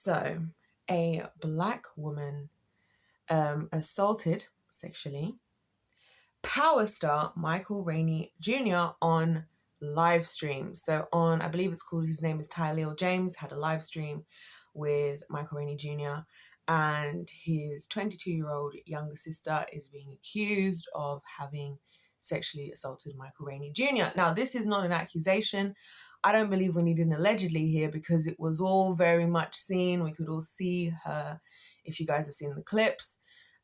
So, a black woman assaulted sexually Power star Michael Rainey Jr. on live stream. So on, I believe it's called, his name is Tyleal James, had a live stream with Michael Rainey Jr. and his 22-year-old younger sister is being accused of having sexually assaulted Michael Rainey Jr. Now, this is not an accusation. I don't believe we need an allegedly here because it was all very much seen. We could all see her if you guys have seen the clips.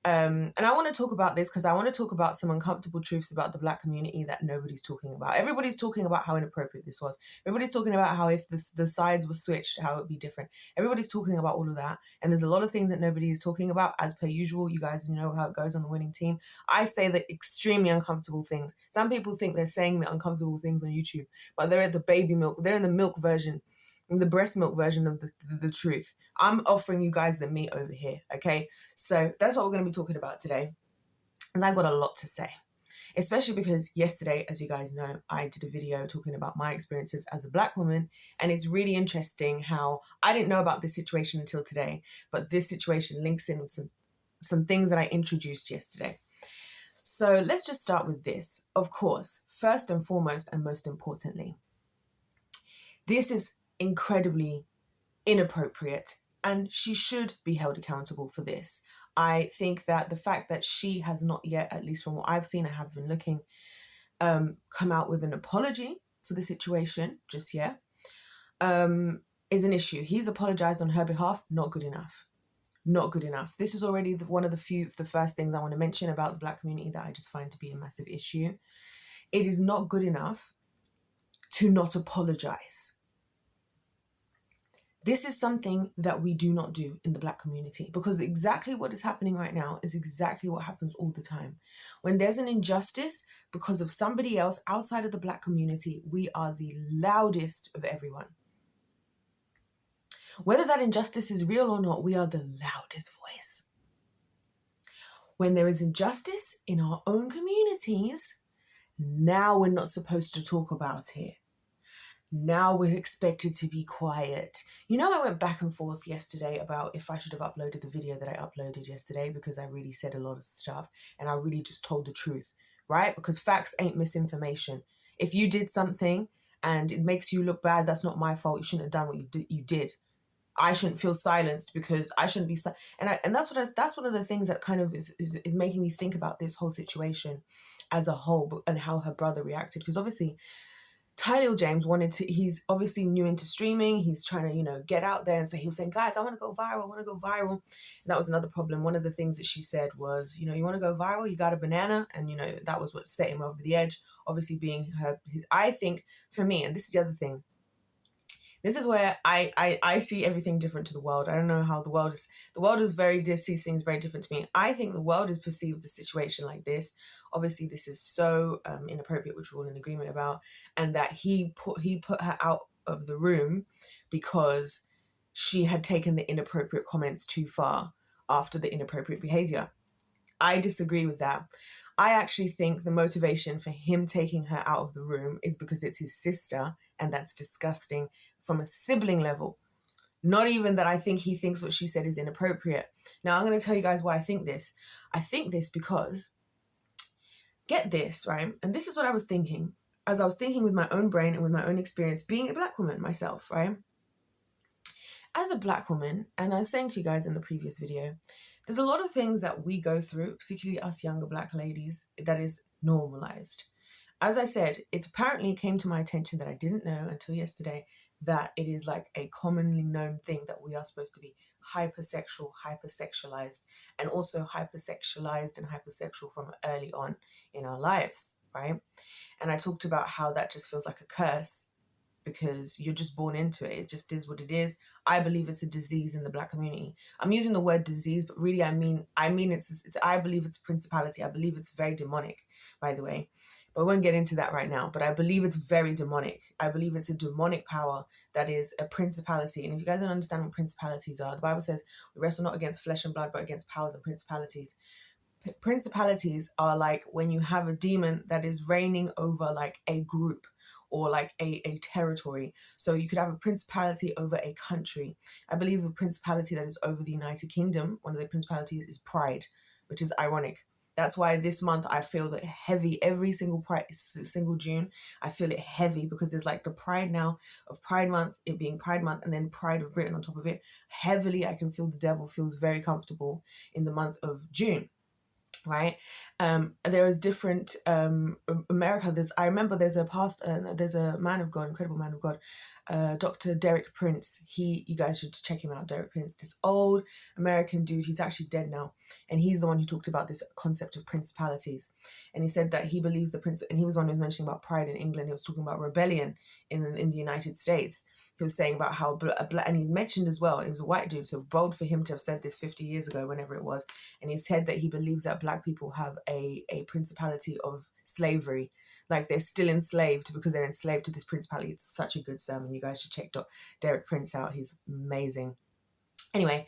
And I want to talk about this because I want to talk about some uncomfortable truths about the black community that nobody's talking about. Everybody's talking about how inappropriate this was. Everybody's talking about how if the sides were switched, how it would be different. Everybody's talking about all of that. And there's a lot of things that nobody is talking about, as per usual. You guys know how it goes on the winning team. I say the extremely uncomfortable things. Some people think they're saying the uncomfortable things on YouTube, but they're at the baby milk. They're in the milk version, the breast milk version of the truth. I'm offering you guys the meat over here, okay? So that's what we're going to be talking about today. And I got a lot to say, especially because yesterday, as you guys know, I did a video talking about my experiences as a black woman. And it's really interesting how I didn't know about this situation until today, but this situation links in with some things that I introduced yesterday. So let's just start with this. Of course, first and foremost, and most importantly, this is incredibly inappropriate and she should be held accountable for this. I think that the fact that she has not yet, at least from what I've seen, I have been looking, come out with an apology for the situation just yet, is an issue. He's apologized on her behalf, not good enough. Not good enough. This is already one of the first things I want to mention about the black community that I just find to be a massive issue. It is not good enough to not apologize. This is something that we do not do in the black community because exactly what is happening right now is exactly what happens all the time. When there's an injustice because of somebody else outside of the black community, we are the loudest of everyone. Whether that injustice is real or not, we are the loudest voice. When there is injustice in our own communities, now we're not supposed to talk about it. Now we're expected to be quiet. You know, I went back and forth yesterday about if I should have uploaded the video that I uploaded yesterday because I really said a lot of stuff and I really just told the truth, right? Because facts ain't misinformation. If you did something and it makes you look bad, that's not my fault. You shouldn't have done what you did. I shouldn't feel silenced because I shouldn't be and that's one of the things that kind of is making me think about this whole situation as a whole and how her brother reacted, because obviously Tyleal James he's obviously new into streaming. He's trying to, get out there. And so he was saying, guys, I want to go viral. And that was another problem. One of the things that she said was, you want to go viral, you got a banana. And, that was what set him over the edge, obviously being I think for me, and this is the other thing, this is where I see everything different to the world. I don't know how the world sees things very different to me. I think the world has perceived the situation like this. Obviously, this is so inappropriate, which we're all in agreement about, and that he put her out of the room because she had taken the inappropriate comments too far after the inappropriate behavior. I disagree with that. I actually think the motivation for him taking her out of the room is because it's his sister, and that's disgusting from a sibling level. Not even that I think he thinks what she said is inappropriate. Now, I'm going to tell you guys why I think this. I think this because, get this, right? And this is what I was thinking as I was thinking with my own brain and with my own experience being a black woman myself, right? As a black woman, and I was saying to you guys in the previous video, there's a lot of things that we go through, particularly us younger black ladies, that is normalized. As I said, it apparently came to my attention that I didn't know until yesterday that it is like a commonly known thing that we are supposed to be hypersexual, hypersexualized, and also hypersexualized and hypersexual from early on in our lives, right? And I talked about how that just feels like a curse because you're just born into it. It just is what it is. I believe it's a disease in the black community. I'm using the word disease, but really I mean it's I believe it's a principality. I believe it's very demonic, by the way. But I won't get into that right now. But I believe it's very demonic. I believe it's a demonic power that is a principality. And if you guys don't understand what principalities are, the Bible says we wrestle not against flesh and blood, but against powers and principalities. Principalities are like when you have a demon that is reigning over like a group or like a territory. So you could have a principality over a country. I believe a principality that is over the United Kingdom, one of the principalities is pride, which is ironic. That's why this month I feel that heavy, every single June, I feel it heavy because there's like the pride now of Pride Month, it being Pride Month, and then Pride of Britain on top of it. Heavily, I can feel the devil feels very comfortable in the month of June. Right. There is different America. I remember there's a man of God, incredible man of God, Dr. Derek Prince. You guys should check him out. Derek Prince, this old American dude. He's actually dead now, and he's the one who talked about this concept of principalities. And he said that he believes and he was the one who was mentioning about pride in England. He was talking about rebellion in the United States. He was saying about how and he mentioned as well, he was a white dude, so bold for him to have said this 50 years ago, whenever it was. And he said that he believes that Black people have a principality of slavery, like they're still enslaved because they're enslaved to this principality. It's such a good sermon. You guys should check Derek Prince out. He's amazing. Anyway,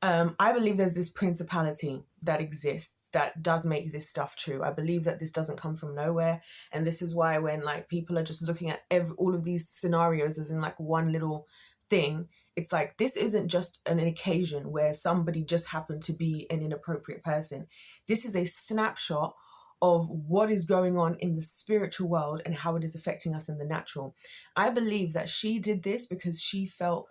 I believe there's this principality that exists that does make this stuff true. I believe that this doesn't come from nowhere. And this is why when like people are just looking at all of these scenarios as in like one little thing, it's like, this isn't just an occasion where somebody just happened to be an inappropriate person. This is a snapshot of what is going on in the spiritual world and how it is affecting us in the natural. I believe that she did this because she felt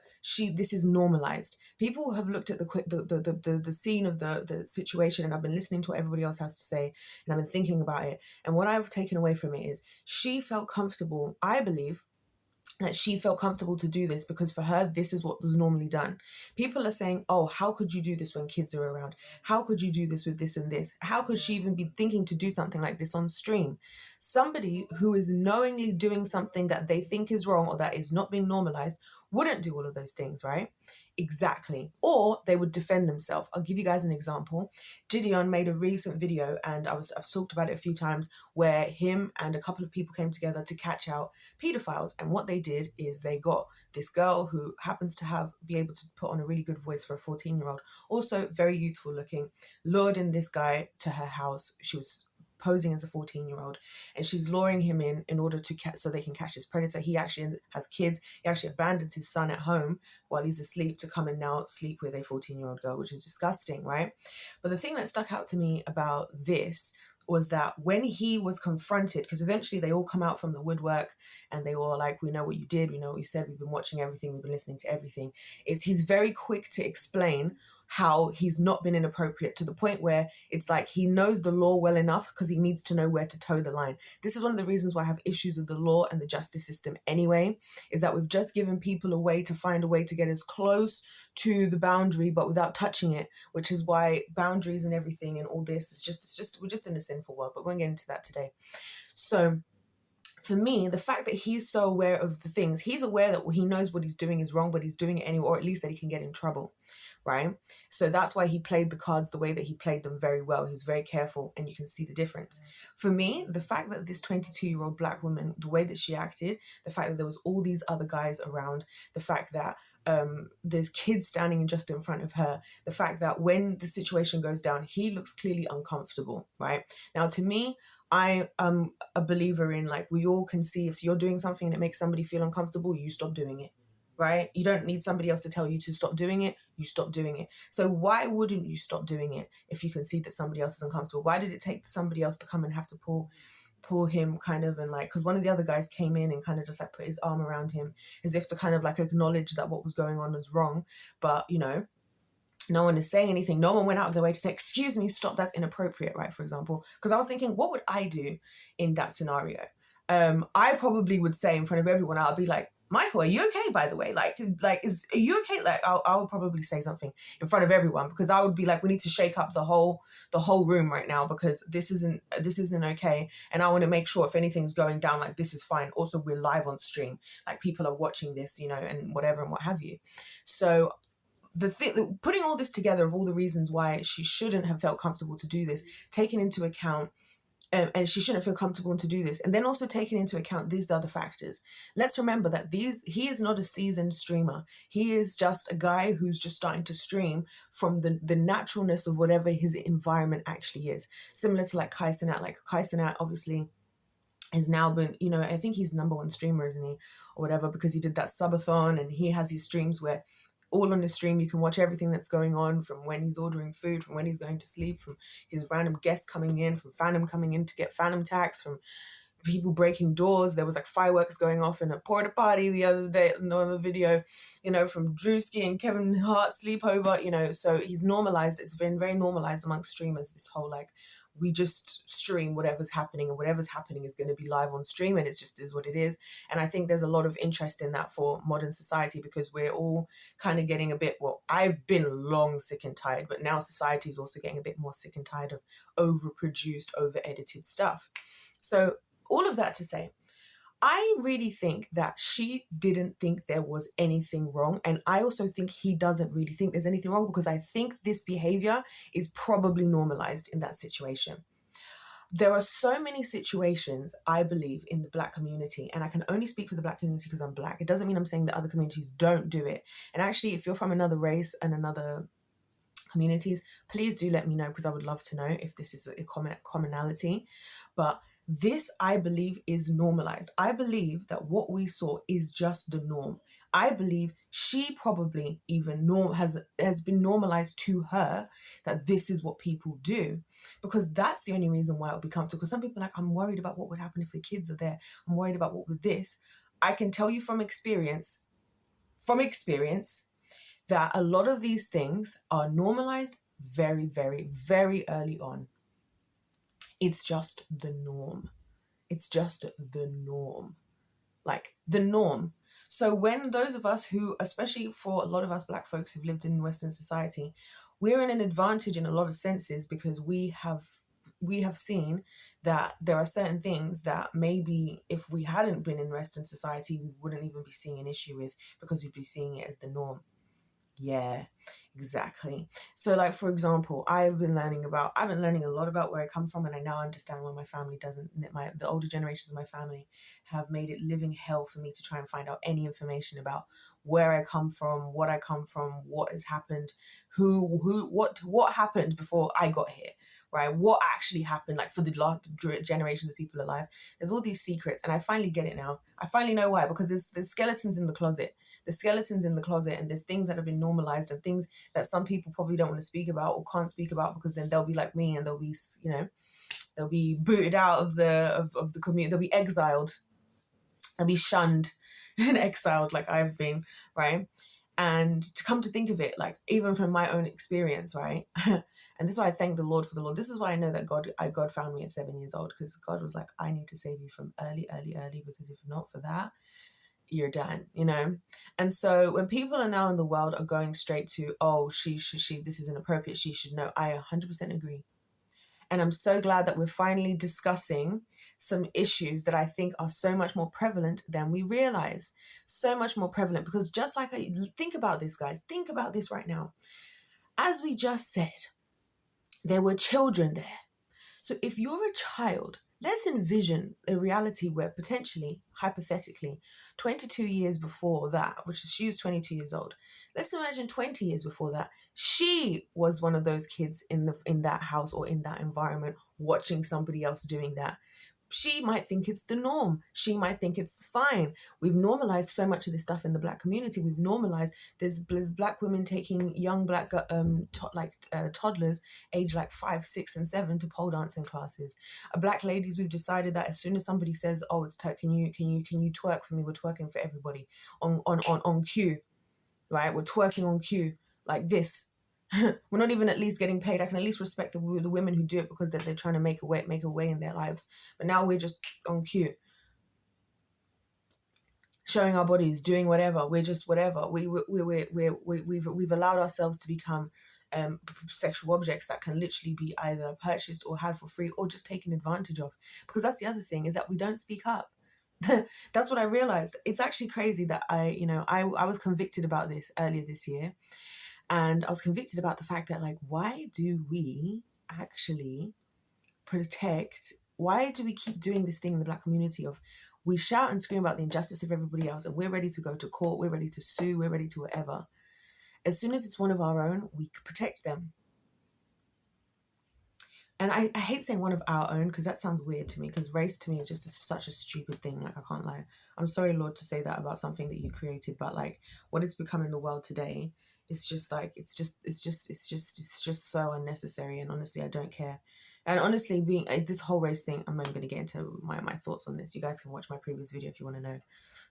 this is normalized. People have looked at the scene of the situation, and I've been listening to what everybody else has to say, and I've been thinking about it. And what I've taken away from it is she felt comfortable. I believe that she felt comfortable to do this because for her, this is what was normally done. People are saying, oh, how could you do this when kids are around? How could you do this with this and this? How could she even be thinking to do something like this on stream? Somebody who is knowingly doing something that they think is wrong or that is not being normalized wouldn't do all of those things, right? Exactly. Or they would defend themselves. I'll give you guys an example. Gideon made a recent video, and I've talked about it a few times, where him and a couple of people came together to catch out pedophiles. And what they did is they got this girl who happens to be able to put on a really good voice for a 14-year-old, also very youthful looking, lured in this guy to her house. She was posing as a 14-year-old, and she's luring him in order to so they can catch this predator. He actually has kids. He actually abandons his son at home while he's asleep to come and now sleep with a 14-year-old girl, which is disgusting, right? But the thing that stuck out to me about this was that when he was confronted, because eventually they all come out from the woodwork and they all like, we know what you did, we know what you said, we've been watching everything, we've been listening to everything. He's very quick to explain how he's not been inappropriate, to the point where it's like he knows the law well enough because he needs to know where to toe the line. This is one of the reasons why I have issues with the law and the justice system anyway, is that we've just given people a way to find a way to get as close to the boundary but without touching it, which is why boundaries and everything and all this is just we're just in a sinful world, but we won't get into that today. So for me, the fact that he's so aware of the things, he's aware that he knows what he's doing is wrong, but he's doing it anyway, or at least that he can get in trouble, right? So that's why he played the cards the way that he played them very well. He was very careful, and you can see the difference. For me, the fact that this 22-year-old Black woman, the way that she acted, the fact that there was all these other guys around, the fact that there's kids standing just in front of her, the fact that when the situation goes down, he looks clearly uncomfortable, right? Now, to me, I am a believer in, like, we all can see if you're doing something that makes somebody feel uncomfortable, you stop doing it, right? You don't need somebody else to tell you to stop doing it. You stop doing it. So why wouldn't you stop doing it if you can see that somebody else is uncomfortable? Why did it take somebody else to come and have to pull him kind of, and like, because one of the other guys came in and kind of just like put his arm around him as if to kind of like acknowledge that what was going on was wrong. But, you know, no one is saying anything. No one went out of their way to say, excuse me, stop, that's inappropriate, right? For example, because I was thinking, what would I do in that scenario? I probably would say in front of everyone, I'll be like, Michael, are you okay, by the way? Are you okay? Like, I would probably say something in front of everyone, because I would be like, we need to shake up the whole room right now, because this isn't okay. And I want to make sure if anything's going down, like, this is fine. Also, we're live on stream. Like, people are watching this, you know, and whatever and what have you. So putting all this together of all the reasons why she shouldn't have felt comfortable to do this, taken into account, and she shouldn't feel comfortable to do this. And then also taking into account these other factors. Let's remember that he is not a seasoned streamer. He is just a guy who's just starting to stream from the naturalness of whatever his environment actually is. Similar to like Kai Cenat. Like Kai Cenat, obviously, has now been, you know, I think he's #1 streamer, isn't he, or whatever, because he did that subathon, and he has these streams where all on the stream you can watch everything that's going on, from when he's ordering food, from when he's going to sleep, from his random guests coming in, from Phantom coming in to get Phantom tax, from people breaking doors. There was like fireworks going off in a porta potty the other day, another video, you know, from Drewski and Kevin Hart sleepover, you know. So he's normalized, it's been very normalized amongst streamers, this whole like, we just stream whatever's happening, and whatever's happening is going to be live on stream, and it just is what it is. And I think there's a lot of interest in that for modern society, because we're all kind of getting a bit, well, I've been long sick and tired, but now society is also getting a bit more sick and tired of overproduced, over edited stuff. So all of that to say, I really think that she didn't think there was anything wrong. And I also think he doesn't really think there's anything wrong, because I think this behavior is probably normalized in that situation. There are so many situations, I believe, in the Black community, and I can only speak for the Black community because I'm Black. It doesn't mean I'm saying that other communities don't do it. And actually, if you're from another race and another communities, please do let me know, because I would love to know if this is a commonality. But this, I believe, is normalized. I believe that what we saw is just the norm. I believe she probably even has been normalized to her that this is what people do, because that's the only reason why it would be comfortable. Because some people are like, I'm worried about what would happen if the kids are there. I'm worried about what would this. I can tell you from experience, that a lot of these things are normalized very, very, very early on. It's just the norm. It's just the norm. Like the norm. So when those of us who, especially for a lot of us Black folks who've lived in Western society, we're in an advantage in a lot of senses, because we have seen that there are certain things that maybe if we hadn't been in Western society, we wouldn't even be seeing an issue with, because we'd be seeing it as the norm. Yeah, exactly. So like, for example, I've been learning a lot about where I come from, and I now understand why my family doesn't, the older generations of my family have made it living hell for me to try and find out any information about where I come from, what has happened, what happened before I got here, right? What actually happened, like for the last generations of people alive. There's all these secrets, and I finally get it now. I finally know why, because there's skeletons in the closet. The skeletons in the closet, and there's things that have been normalized, and things that some people probably don't want to speak about or can't speak about, because then they'll be like me, and they'll be, you know, they'll be booted out of the community. They'll be exiled. They'll be shunned and exiled, like I've been, right? And to come to think of it, like even from my own experience, right? And this is why I thank the Lord for the Lord. This is why I know that God found me at 7 years old, because God was like, I need to save you from early, because if not for that, you're done, you know? And so when people are now in the world are going straight to, oh, she, this is inappropriate, she should know, I 100% agree. And I'm so glad that we're finally discussing some issues that I think are so much more prevalent than we realize. So much more prevalent, because just like, think about this, guys, think about this right now. As we just said, there were children there. So if you're a child, let's envision a reality where potentially, hypothetically, 22 years before that, which is she was 22 years old. Let's imagine 20 years before that, she was one of those kids in that house or in that environment watching somebody else doing that. She might think it's the norm. She might think it's fine. We've normalized so much of this stuff in the Black community. We've normalized there's Black women taking young Black toddlers aged like 5, 6, and 7 to pole dancing classes. Black ladies, we've decided that as soon as somebody says, "Oh, it's can you twerk for me?" We're twerking for everybody on cue, right? We're twerking on cue like this. We're not even at least getting paid. I can at least respect the women who do it, because they're trying to make a way in their lives. But now we're just on cue, showing our bodies, doing whatever. We're just whatever. We've allowed ourselves to become sexual objects that can literally be either purchased or had for free, or just taken advantage of. Because that's the other thing, is that we don't speak up. That's what I realized. It's actually crazy that I was convicted about this earlier this year. And I was convicted about the fact that, like, why do we actually why do we keep doing this thing in the Black community of, we shout and scream about the injustice of everybody else, and we're ready to go to court, we're ready to sue, we're ready to whatever. As soon as it's one of our own, we protect them. and I hate saying one of our own, because that sounds weird to me, because race to me is just such a stupid thing. Like, I can't lie. I'm sorry, Lord, to say that about something that you created, but like what it's become in the world today, it's just like, it's just so unnecessary. And honestly, I don't care. And honestly, being this whole race thing, I'm not going to get into my thoughts on this. You guys can watch my previous video if you want to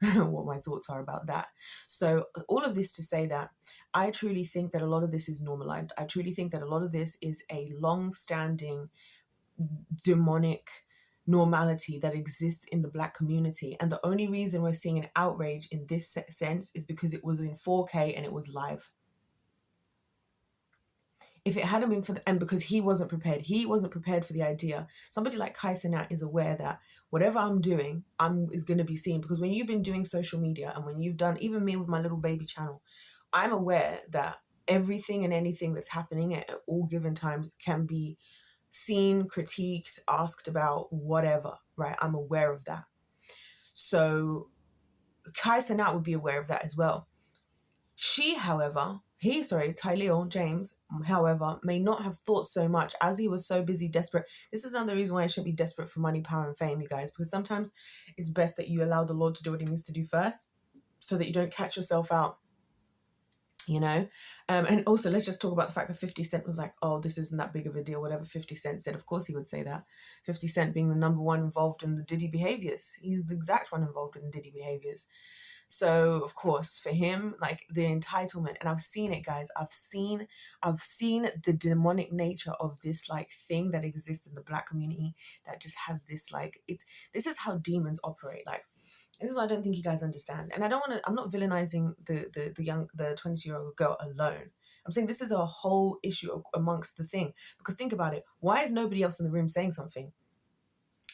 know what my thoughts are about that. So all of this to say that I truly think that a lot of this is normalized. I truly think that a lot of this is a long-standing demonic normality that exists in the Black community. And the only reason we're seeing an outrage in this sense is because it was in 4K and it was live. If it hadn't been for and because he wasn't prepared for the idea. Somebody like Kai Cenat is aware that whatever I'm doing, is going to be seen. Because when you've been doing social media, and when you've done, even me with my little baby channel, I'm aware that everything and anything that's happening at all given times can be seen, critiqued, asked about, whatever, right? I'm aware of that. So Kai Cenat would be aware of that as well. Tyleo James, however, may not have thought so much, as he was so busy, desperate. This is another reason why I shouldn't be desperate for money, power, and fame, you guys, because sometimes it's best that you allow the Lord to do what he needs to do first, so that you don't catch yourself out, you know? And also, let's just talk about the fact that 50 Cent was like, oh, this isn't that big of a deal, whatever 50 Cent said. Of course he would say that. 50 Cent being the number one involved in the Diddy behaviors. He's the exact one involved in the Diddy behaviors. So of course for him, like the entitlement, and I've seen it, guys. I've seen the demonic nature of this like thing that exists in the Black community that just has this like, this is how demons operate. Like, this is what I don't think you guys understand. And I'm not villainizing the 22-year-old girl alone. I'm saying this is a whole issue amongst the thing, because think about it. Why is nobody else in the room saying something?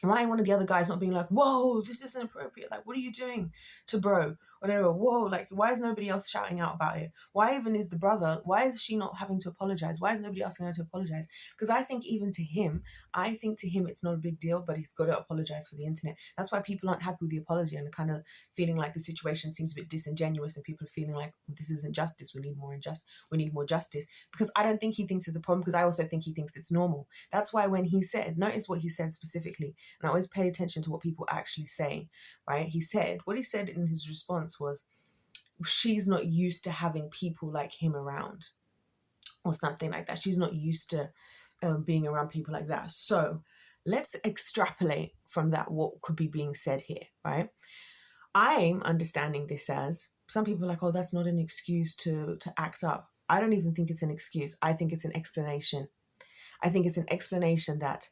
Why ain't one of the other guys not being like, whoa, this isn't appropriate? Like, what are you doing to bro? Whatever, whoa, like, why is nobody else shouting out about it? Why even is the brother, why is she not having to apologize? Why is nobody asking her to apologize? Because I think to him, it's not a big deal, but he's got to apologize for the internet. That's why people aren't happy with the apology and kind of feeling like the situation seems a bit disingenuous, and people are feeling like, this isn't justice, we need more justice. Because I don't think he thinks it's a problem, because I also think he thinks it's normal. That's why when he said, notice what he said specifically, and I always pay attention to what people actually say, right? What he said in his response was, she's not used to having people like him around, or something like that. She's not used to being around people like that. So let's extrapolate from that what could be being said here, right? I'm understanding this as, some people are like, oh, that's not an excuse to act up. I don't even think it's an excuse. I think it's an explanation. I think it's an explanation that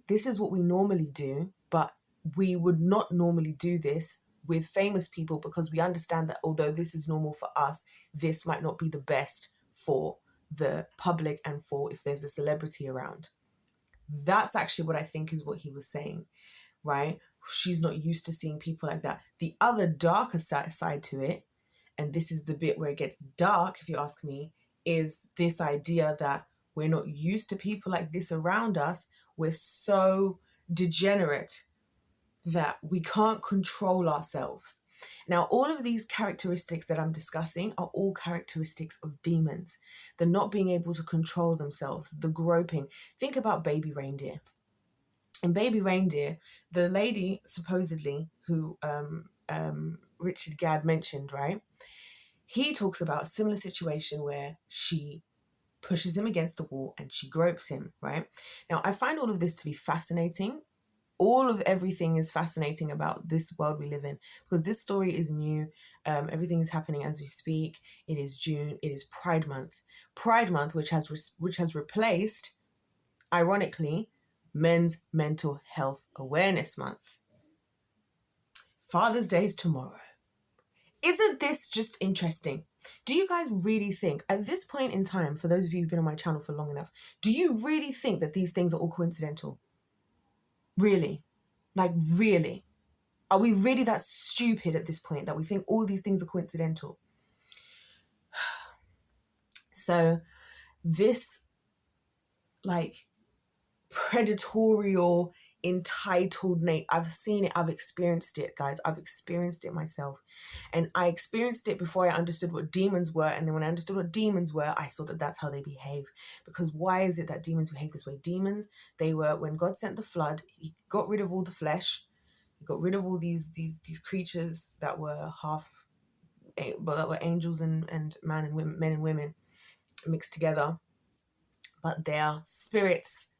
this is what we normally do, but we would not normally do this with famous people, because we understand that although this is normal for us, this might not be the best for the public and for if there's a celebrity around. That's actually what I think is what he was saying, right? She's not used to seeing people like that. The other darker side to it, and this is the bit where it gets dark, if you ask me, is this idea that we're not used to people like this around us. We're so degenerate that we can't control ourselves. Now, all of these characteristics that I'm discussing are all characteristics of demons. The not being able to control themselves, the groping. Think about Baby Reindeer. In Baby Reindeer, the lady supposedly who Richard Gadd mentioned, right? He talks about a similar situation where she pushes him against the wall and she gropes him, right? Now, I find all of this to be fascinating. Everything is fascinating about this world we live in, because this story is new. Everything is happening as we speak. It is June. It is Pride Month. Pride Month, which has replaced, ironically, Men's Mental Health Awareness Month. Father's Day is tomorrow. Isn't this just interesting? Do you guys really think, at this point in time, for those of you who've been on my channel for long enough, do you really think that these things are all coincidental? Really? Like, really? Are we really that stupid at this point that we think all these things are coincidental? So this, like, predatorial, entitled Nate. I've seen it. I've experienced it, guys. I've experienced it myself. And I experienced it before I understood what demons were. And then when I understood what demons were, I saw that that's how they behave. Because why is it that demons behave this way? Demons, they were, when God sent the flood, he got rid of all the flesh. He got rid of all these creatures that were that were angels and men and women mixed together. But their spirits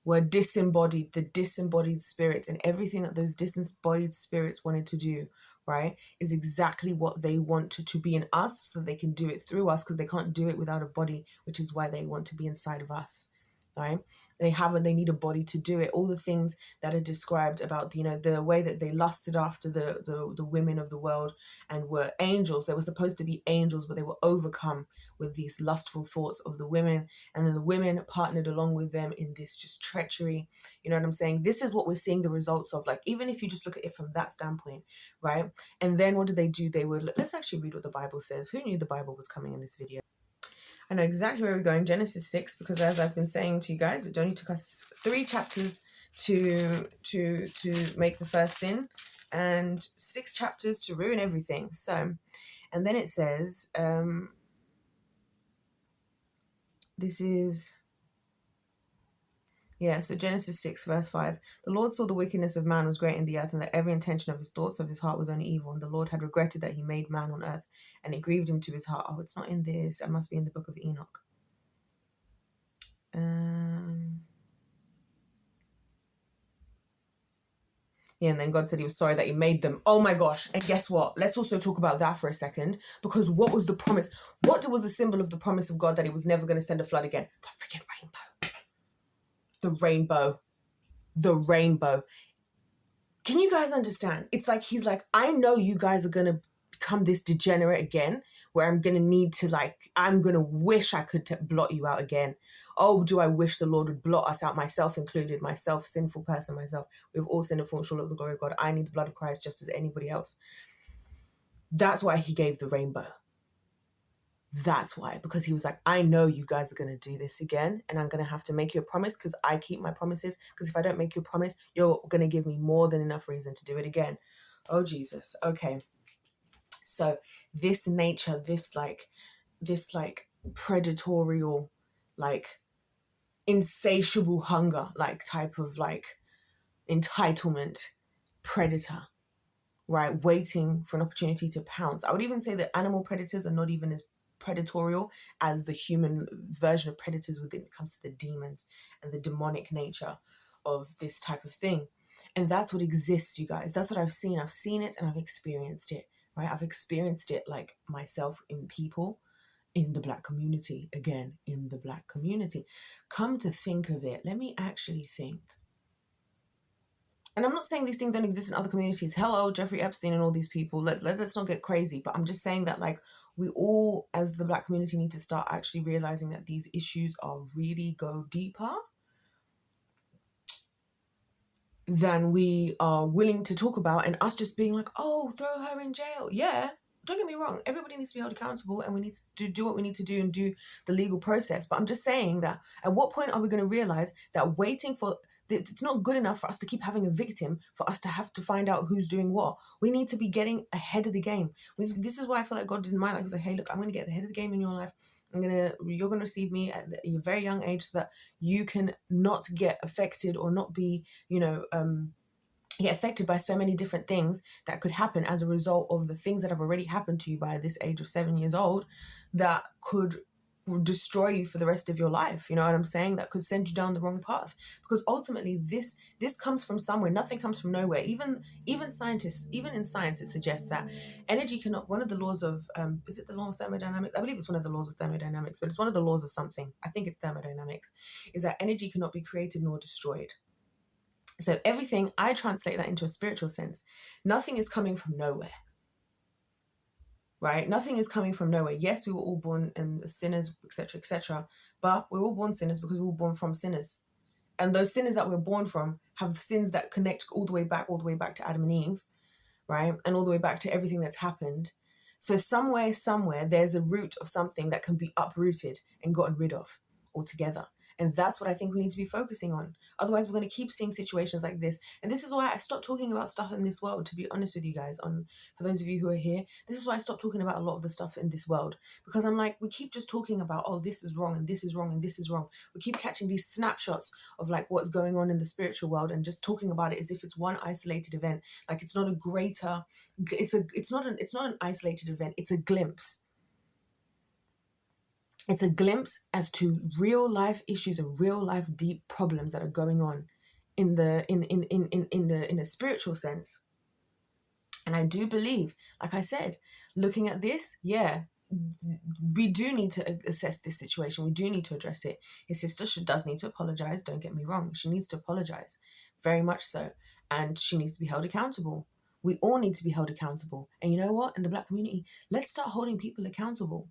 were disembodied, the disembodied spirits, and everything that those disembodied spirits wanted to do, right, is exactly what they want to be in us, so they can do it through us, because they can't do it without a body, which is why they want to be inside of us, right? They need a body to do it. All the things that are described about, the way that they lusted after the women of the world and were angels. They were supposed to be angels, but they were overcome with these lustful thoughts of the women, and then the women partnered along with them in this just treachery. You know what I'm saying? This is what we're seeing the results of, like, even if you just look at it from that standpoint, right? And then what did they do? Let's actually read what the Bible says. Who knew the Bible was coming in this video? I know exactly where we're going, Genesis 6, because as I've been saying to you guys, it only took us 3 chapters to make the first sin, and 6 chapters to ruin everything. So, and then it says, so Genesis 6, verse 5. The Lord saw the wickedness of man was great in the earth, and that every intention of his thoughts of his heart was only evil. And the Lord had regretted that he made man on earth, and it grieved him to his heart. Oh, it's not in this. It must be in the book of Enoch. Yeah, and then God said he was sorry that he made them. Oh my gosh. And guess what? Let's also talk about that for a second. Because what was the promise? What was the symbol of the promise of God that he was never going to send a flood again? The freaking rainbow. The rainbow. The rainbow. Can you guys understand? It's like he's like, I know you guys are going to become this degenerate again, where I'm going to need to, I'm going to wish I could blot you out again. Oh, do I wish the Lord would blot us out, myself included, myself, sinful person, myself. We've all sinned and fallen short of the glory of God. I need the blood of Christ just as anybody else. That's why he gave the rainbow. That's why, because he was like, I know you guys are going to do this again, and I'm going to have to make you a promise, because I keep my promises. Because if I don't make you a promise, you're going to give me more than enough reason to do it again. Oh, Jesus. Okay. So this nature, this predatorial, insatiable hunger, type of entitlement predator, right? Waiting for an opportunity to pounce. I would even say that animal predators are not even as predatorial as the human version of predators when it comes to the demons and the demonic nature of this type of thing. And that's what exists, you guys. That's what I've seen. I've seen it and I've experienced it, right? I've experienced it myself in people, in the Black community, again, in the Black community. Come to think of it, let me actually think. And I'm not saying these things don't exist in other communities. Hello, Jeffrey Epstein and all these people. Let's not get crazy. But I'm just saying that we all, as the Black community, need to start actually realizing that these issues are really go deeper than we are willing to talk about, and us just being like, oh, throw her in jail. Yeah, don't get me wrong. Everybody needs to be held accountable, and we need to do what we need to do and do the legal process. But I'm just saying that at what point are we going to realize that waiting for it's not good enough for us to keep having a victim, for us to have to find out who's doing what. We need to be getting ahead of the game. This is why I feel like God didn't mind. He was like, hey, look, I'm going to get ahead of the game in your life. You're going to receive me at a very young age so that you can not get affected or not be, get affected by so many different things that could happen as a result of the things that have already happened to you by this age of 7 years old that could destroy you for the rest of your life. You know what I'm saying? That could send you down the wrong path, because ultimately this comes from somewhere. Nothing comes from nowhere. Even scientists, even in science, it suggests that energy cannot, one of the laws of is it the law of thermodynamics? I believe it's one of the laws of thermodynamics, but it's one of the laws of something. I think it's thermodynamics, is that energy cannot be created nor destroyed. So everything, I translate that into a spiritual sense. Nothing is coming from nowhere. Right? Nothing is coming from nowhere. Yes, we were all born sinners, etc., but we're all born sinners because we were born from sinners. And those sinners that we're born from have sins that connect all the way back to Adam and Eve, right? And all the way back to everything that's happened. So somewhere, there's a root of something that can be uprooted and gotten rid of altogether. And that's what I think we need to be focusing on. Otherwise, we're going to keep seeing situations like this. And this is why I stopped talking about stuff in this world, to be honest with you guys. For those of you who are here, this is why I stopped talking about a lot of the stuff in this world. Because I'm like, we keep just talking about, oh, this is wrong and this is wrong and this is wrong. We keep catching these snapshots of like what's going on in the spiritual world and just talking about it as if it's one isolated event. Like it's not a greater, it's not an isolated event. It's a glimpse. It's a glimpse as to real life issues and real life deep problems that are going on in the spiritual sense. And I do believe, like I said, looking at this, yeah, we do need to assess this situation. We do need to address it. His sister does need to apologize. Don't get me wrong. She needs to apologize, very much so. And she needs to be held accountable. We all need to be held accountable. And you know what? In the Black community, let's start holding people accountable.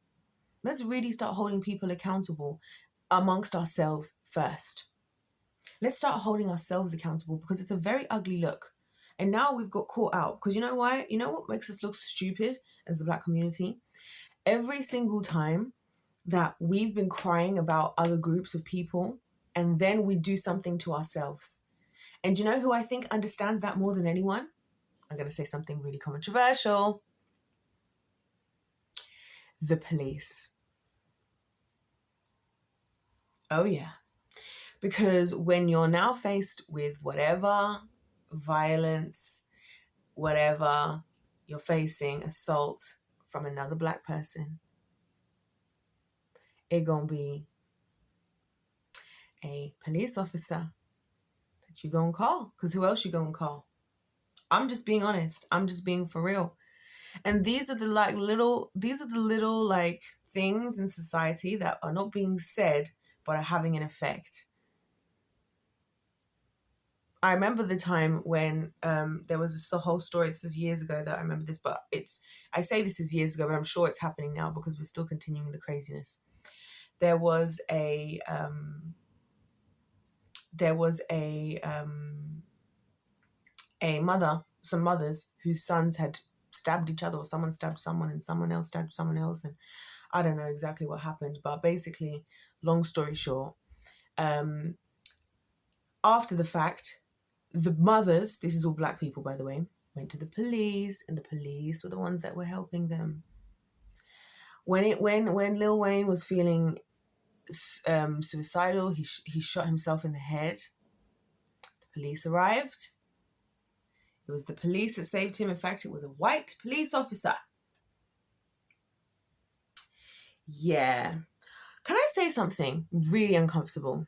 Let's really start holding people accountable amongst ourselves first. Let's start holding ourselves accountable, because it's a very ugly look. And now we've got caught out. Because you know why? You know what makes us look stupid as the Black community? Every single time that we've been crying about other groups of people, and then we do something to ourselves. And you know who I think understands that more than anyone? I'm going to say something really controversial. The police. Oh yeah. Because when you're now faced with whatever violence, whatever you're facing, assault from another Black person, it gonna be a police officer that you gonna call. Because who else you gonna call? I'm just being honest. I'm just being for real. And these are the little like things in society that are not being said but are having an effect. I remember the time when there was this whole story. This was years ago that I remember this, but I say this is years ago, but I'm sure it's happening now because we're still continuing the craziness. There was a some mothers whose sons had stabbed each other, or someone stabbed someone and someone else stabbed someone else, and I don't know exactly what happened, but basically, long story short, after the fact, the mothers, this is all Black people by the way, went to the police, and the police were the ones that were helping them. When Lil Wayne was feeling suicidal, he shot himself in the head. The police arrived. It was the police that saved him. In fact, it was a white police officer. Yeah. Can I say something really uncomfortable?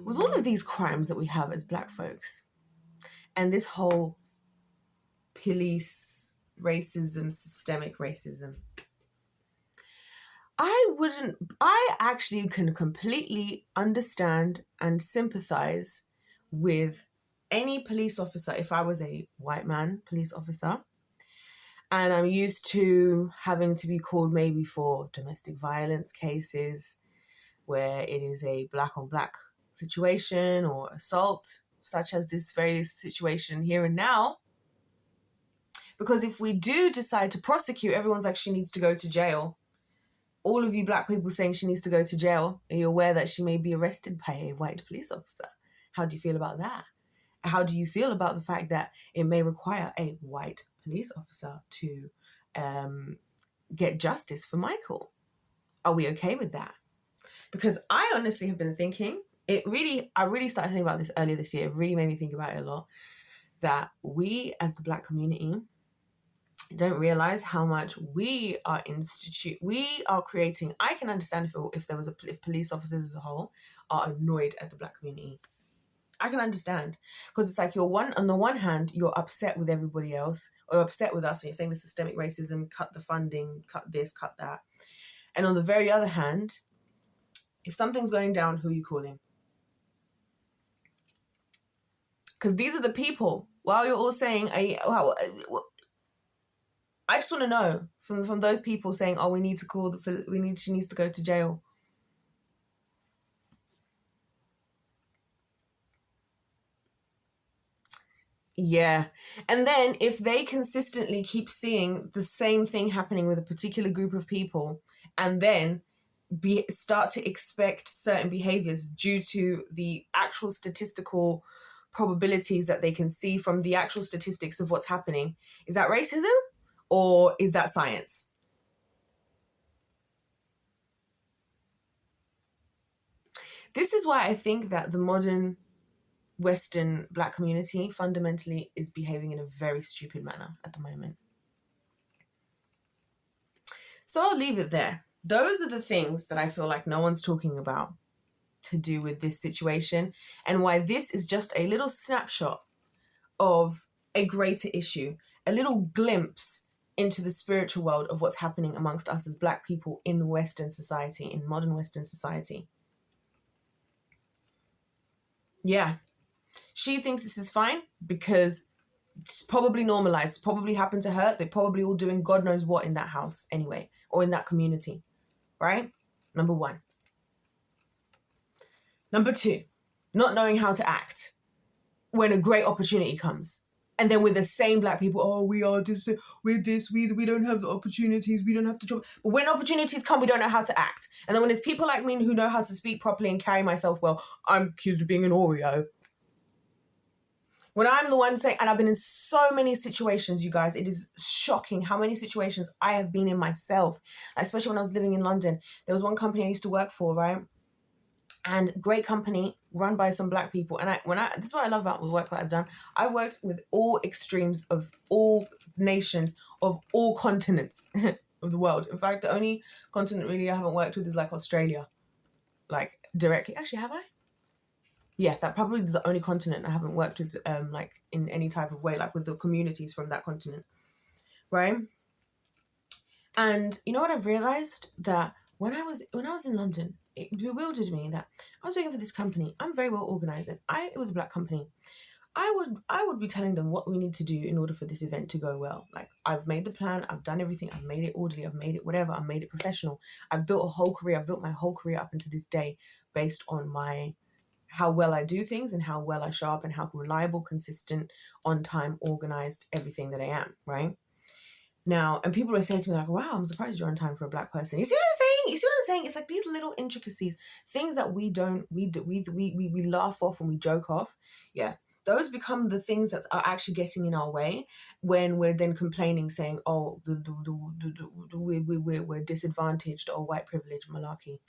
With all of these crimes that we have as Black folks, and this whole police racism, systemic racism, I actually can completely understand and sympathize with any police officer if I was a white man police officer and I'm used to having to be called maybe for domestic violence cases where it is a Black on Black situation or assault, such as this very situation here and now. Because if we do decide to prosecute, everyone's like, she needs to go to jail. All of you Black people saying she needs to go to jail, are you aware that she may be arrested by a white police officer? How do you feel about that? How do you feel about the fact that it may require a white police officer to get justice for Michael? Are we okay with that? Because I honestly have been thinking, I really started thinking about this earlier this year. It really made me think about it a lot, that we as the Black community don't realize how much we are creating. I can understand if police officers as a whole are annoyed at the Black community. I can understand, because it's like on the one hand, you're upset with everybody else, or upset with us, and you're saying the systemic racism, cut the funding, cut this, cut that. And on the very other hand, if something's going down, who are you calling? Because these are the people, while you're all saying, I just want to know from those people saying, oh, she needs to go to jail. Yeah. And then if they consistently keep seeing the same thing happening with a particular group of people, and then start to expect certain behaviors due to the actual statistical probabilities that they can see from the actual statistics of what's happening. Is that racism or is that science? This is why I think that the modern Western Black community fundamentally is behaving in a very stupid manner at the moment. So I'll leave it there. Those are the things that I feel like no one's talking about to do with this situation, and why this is just a little snapshot of a greater issue, a little glimpse into the spiritual world of what's happening amongst us as Black people in Western society, in modern Western society. Yeah. She thinks this is fine because it's probably normalized. It's probably happened to her. They're probably all doing God knows what in that house anyway, or in that community, right? Number one. Number two, not knowing how to act when a great opportunity comes. And then with the same Black people, oh, we are this, we're this, we don't have the opportunities, we don't have the job. But when opportunities come, we don't know how to act. And then when there's people like me who know how to speak properly and carry myself well, I'm accused of being an Oreo. When I'm the one saying, and I've been in so many situations, you guys, it is shocking how many situations I have been in myself, especially when I was living in London. There was one company I used to work for, right? And great company run by some Black people. And this is what I love about the work that I've done. I've worked with all extremes of all nations, of all continents of the world. In fact, the only continent really I haven't worked with is like Australia, like directly. Actually, have I? Yeah, that probably is the only continent I haven't worked with, like in any type of way, like with the communities from that continent, right? And you know what I've realized? That when I was in London, it bewildered me that I was working for this company. I'm very well organized, and it was a Black company. I would be telling them what we need to do in order for this event to go well. Like, I've made the plan, I've done everything, I've made it orderly, I've made it whatever, I've made it professional. I've built a whole career, I've built my whole career up into this day based on how well I do things and how well I show up and how reliable, consistent, on time, organized, everything that I am, right? Now, and people are saying to me like, wow, I'm surprised you're on time for a Black person. You see what I'm saying? You see what I'm saying? It's like these little intricacies, things that we laugh off and we joke off. Yeah. Those become the things that are actually getting in our way when we're then complaining, saying, oh, we're disadvantaged or white privilege malarkey.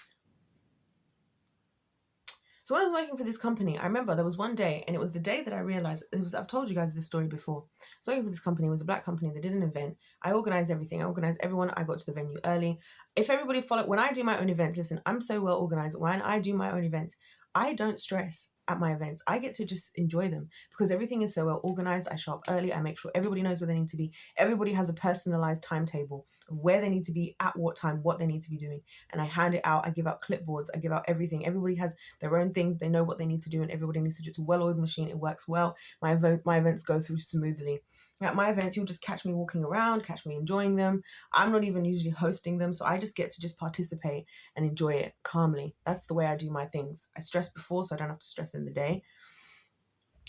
So when I was working for this company, I remember there was one day, and it was the day that I realized, I've told you guys this story before. I was working for this company, it was a Black company, they did an event. I organized everything, I organized everyone, I got to the venue early. If everybody followed, when I do my own events, listen, I'm so well organized. When I do my own events, I don't stress at my events. I get to just enjoy them because everything is so well organized. I show up early, I make sure everybody knows where they need to be. Everybody has a personalized timetable of where they need to be, at what time, what they need to be doing. And I hand it out, I give out clipboards, I give out everything. Everybody has their own things, they know what they need to do, and everybody needs to do. It's a well-oiled machine, it works well. My events go through smoothly. At my events, you'll just catch me walking around, catch me enjoying them. I'm not even usually hosting them, so I just get to just participate and enjoy it calmly. That's the way I do my things. I stress before, so I don't have to stress in the day.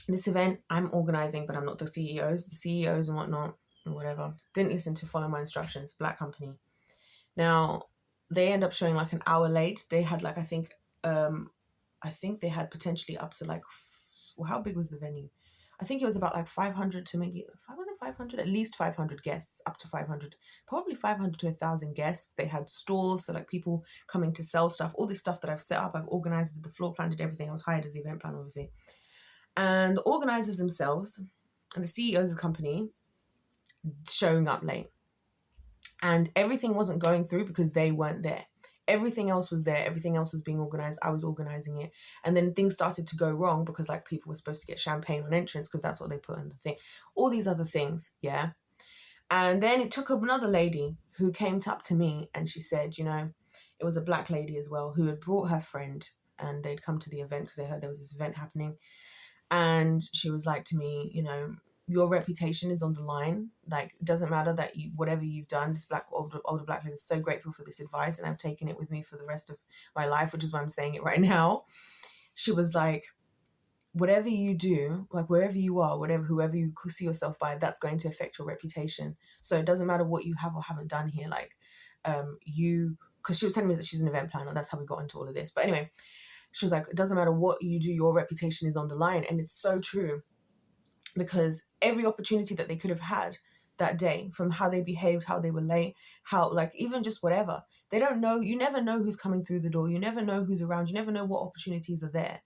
This event, I'm organizing, but I'm not the CEOs. The CEOs and whatnot, and whatever, didn't listen to follow my instructions. Black company. Now, they end up showing like an hour late. They had like, I think they had potentially up to like, how big was the venue? I think it was about like 500 to maybe, wasn't 500? At least 500 guests, up to 500. Probably 500 to 1,000 guests. They had stalls, so like people coming to sell stuff. All this stuff that I've set up, I've organized the floor plan, did everything. I was hired as the event planner, obviously. And the organizers themselves and the CEOs of the company showing up late. And everything wasn't going through because they weren't there. Everything else was there. Everything else was being organized. I was organizing it. And then things started to go wrong because like people were supposed to get champagne on entrance because that's what they put in the thing. All these other things, yeah. And then it took another lady who came up to me and she said, you know, it was a Black lady as well who had brought her friend and they'd come to the event because they heard there was this event happening. And she was like to me, you know, your reputation is on the line. Like, it doesn't matter that whatever you've done, this older Black lady is so grateful for this advice and I've taken it with me for the rest of my life, which is why I'm saying it right now. She was like, whatever you do, like wherever you are, whoever you see yourself by, that's going to affect your reputation. So it doesn't matter what you have or haven't done here. Like, you because she was telling me that she's an event planner. That's how we got into all of this. But anyway, she was like, it doesn't matter what you do, your reputation is on the line. And it's so true, because every opportunity that they could have had that day, from how they behaved, how they were late, how, like, even just whatever, they don't know. You never know who's coming through the door. You never know who's around. You never know what opportunities are there.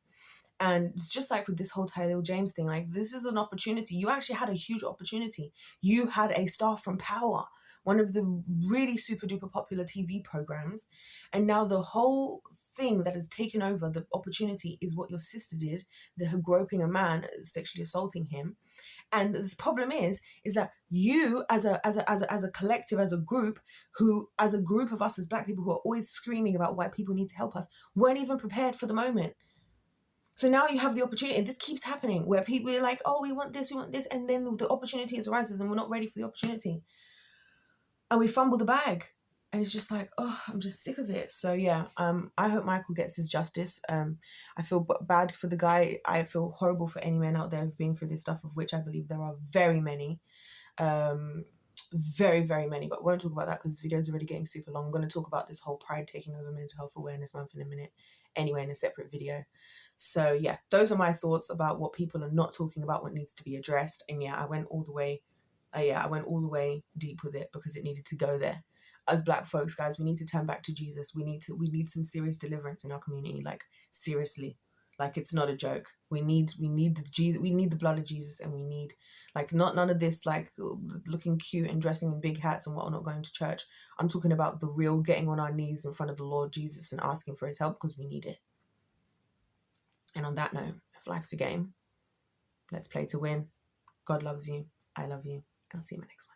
And it's just like with this whole Tyler James thing, like, this is an opportunity. You actually had a huge opportunity. You had a star from Power, one of the really super duper popular TV programs. And now the whole thing that has taken over the opportunity is what your sister did, her groping a man, sexually assaulting him. And the problem is that you as a collective, as a group of us as Black people who are always screaming about why people need to help us, weren't even prepared for the moment. So now you have the opportunity, and this keeps happening, where people are like, oh, we want this, and then the opportunity arises and we're not ready for the opportunity. And we fumble the bag. And it's just like, oh, I'm just sick of it. So yeah, I hope Michael gets his justice. I feel bad for the guy. I feel horrible for any men out there who've been through this stuff, of which I believe there are very many. Very, very many. But we won't talk about that because this video is already getting super long. I'm going to talk about this whole Pride taking over Mental Health Awareness Month in a minute. Anyway, in a separate video. So yeah, those are my thoughts about what people are not talking about, what needs to be addressed. And yeah, I went all the way deep with it because it needed to go there. As Black folks, guys, we need to turn back to Jesus. We need some serious deliverance in our community. Like, seriously, like, it's not a joke. We need the blood of Jesus, and we need, like, none of this like looking cute and dressing in big hats and whatnot, going to church. I'm talking about the real getting on our knees in front of the Lord Jesus and asking for his help, because we need it. And on that note, if life's a game, let's play to win. God loves you. I love you. And I'll see you in my next one.